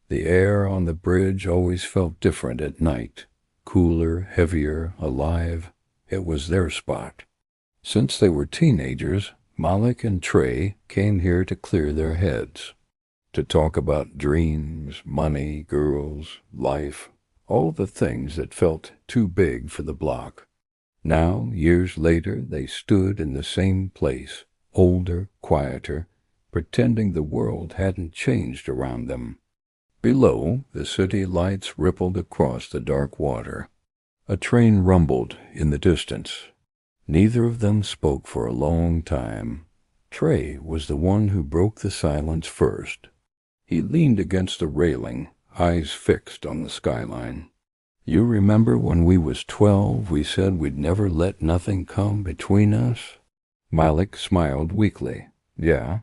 The air on the bridge always felt different at night. Cooler, heavier, alive. It was their spot. Since they were teenagers, Malik and Trey came here to clear their heads, to talk about dreams, money, girls, life, all the things that felt too big for the block. Now, years later, they stood in the same place, older, quieter, pretending the world hadn't changed around them. Below, the city lights rippled across the dark water. A train rumbled in the distance. Neither of them spoke for a long time. Trey was the one who broke the silence first. He leaned against the railing, eyes fixed on the skyline. "You remember when we was 12, we said we'd never let nothing come between us?" Malik smiled weakly. "Yeah,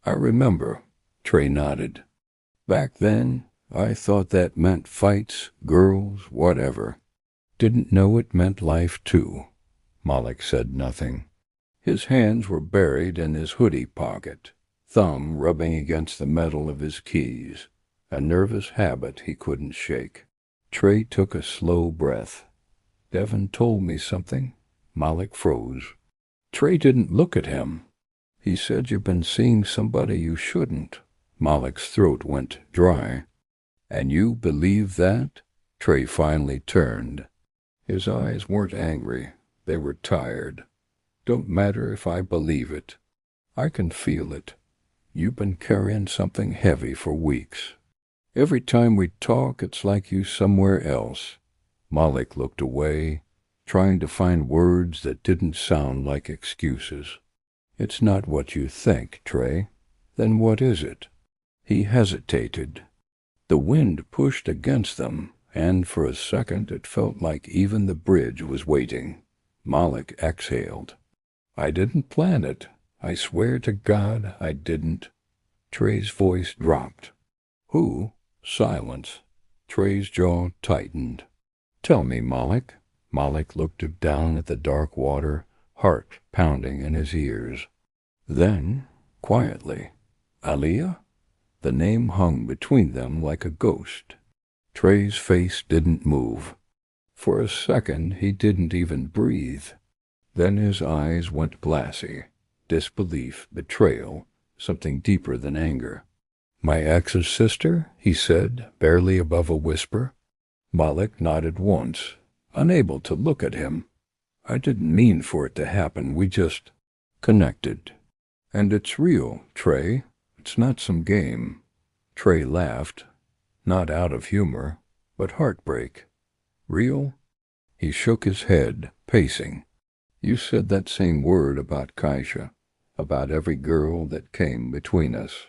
I remember." Trey nodded. "Back then, I thought that meant fights, girls, whatever. Didn't know it meant life, too." Malik said nothing. His hands were buried in his hoodie pocket, thumb rubbing against the metal of his keys, a nervous habit he couldn't shake. Trey took a slow breath. "Devin told me something." Malik froze. Trey didn't look at him. "He said you've been seeing somebody you shouldn't." Malik's throat went dry. "And you believe that?" Trey finally turned. His eyes weren't angry. They were tired. "Don't matter if I believe it. I can feel it. You've been carrying something heavy for weeks. Every time we talk, it's like you somewhere else." Malik looked away, trying to find words that didn't sound like excuses. "It's not what you think, Trey. Then what is it?" He hesitated. The wind pushed against them, and for a second it felt like even the bridge was waiting. Malik exhaled. "I didn't plan it. I swear to God I didn't." Trey's voice dropped. "Who?" Silence. Trey's jaw tightened. "Tell me, Malik." Malik looked down at the dark water, heart pounding in his ears. Then, quietly, "Aliyah?" The name hung between them like a ghost. Trey's face didn't move. For a second he didn't even breathe. Then his eyes went glassy. Disbelief, betrayal, something deeper than anger. "My ex's sister?" he said, barely above a whisper. Malik nodded once, unable to look at him. "I didn't mean for it to happen. We just connected. And it's real, Trey. It's not some game." Trey laughed, not out of humor, but heartbreak. "Real?" He shook his head, pacing. "You said that same word about Kaisha, about every girl that came between us.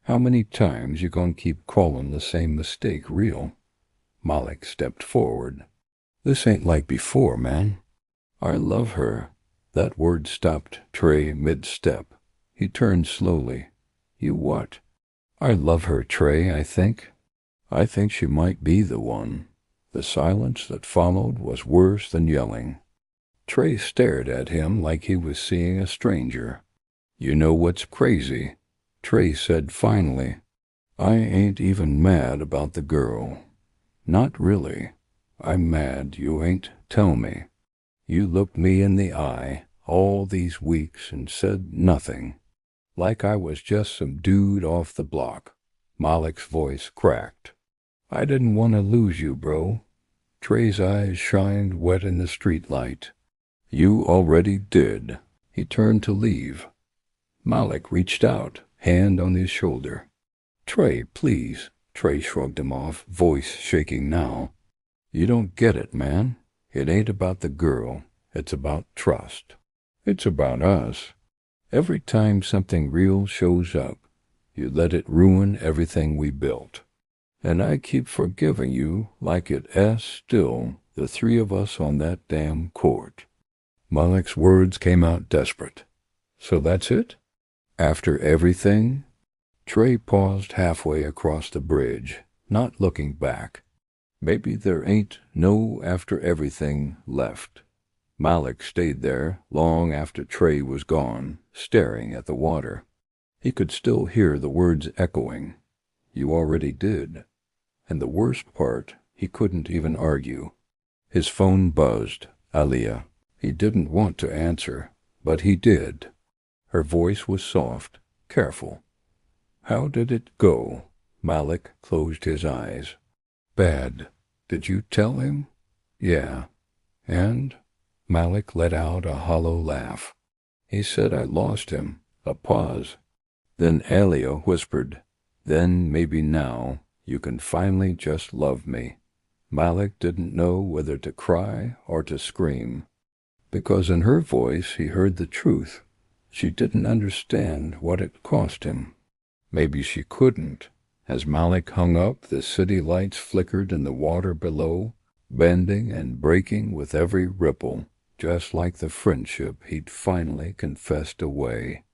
How many times you gonna keep calling the same mistake real?" Malik stepped forward. "This ain't like before, man. I love her." That word stopped Trey mid-step. He turned slowly. "You what?" "I love her, Trey, I think. I think she might be the one." The silence that followed was worse than yelling. Trey stared at him like he was seeing a stranger. "You know what's crazy?" Trey said finally. "I ain't even mad about the girl. Not really. I'm mad you ain't tell me. You looked me in the eye all these weeks and said nothing. Like I was just some dude off the block." Malik's voice cracked. "I didn't want to lose you, bro." Trey's eyes shined wet in the streetlight. "You already did." He turned to leave. Malik reached out, hand on his shoulder. "Trey, please." Trey shrugged him off, voice shaking now. "You don't get it, man. It ain't about the girl. It's about trust. It's about us. Every time something real shows up, you let it ruin everything we built. And I keep forgiving you like it is still the three of us on that damn court." Malik's words came out desperate. "So that's it? After everything?" Trey paused halfway across the bridge, not looking back. "Maybe there ain't no after everything left." Malik stayed there long after Trey was gone, staring at the water. He could still hear the words echoing. "You already did." And the worst part, he couldn't even argue. His phone buzzed. Alia. He didn't want to answer, but he did. Her voice was soft, careful. How did it go? Malik closed his eyes. Bad. Did you tell him? Yeah. And? Malik let out a hollow laugh. He said I lost him. A pause. Then Alia whispered, Then maybe now you can finally just love me. Malik didn't know whether to cry or to scream, because in her voice he heard the truth. She didn't understand what it cost him. Maybe she couldn't. As Malik hung up, the city lights flickered in the water below, bending and breaking with every ripple, just like the friendship he'd finally confessed away.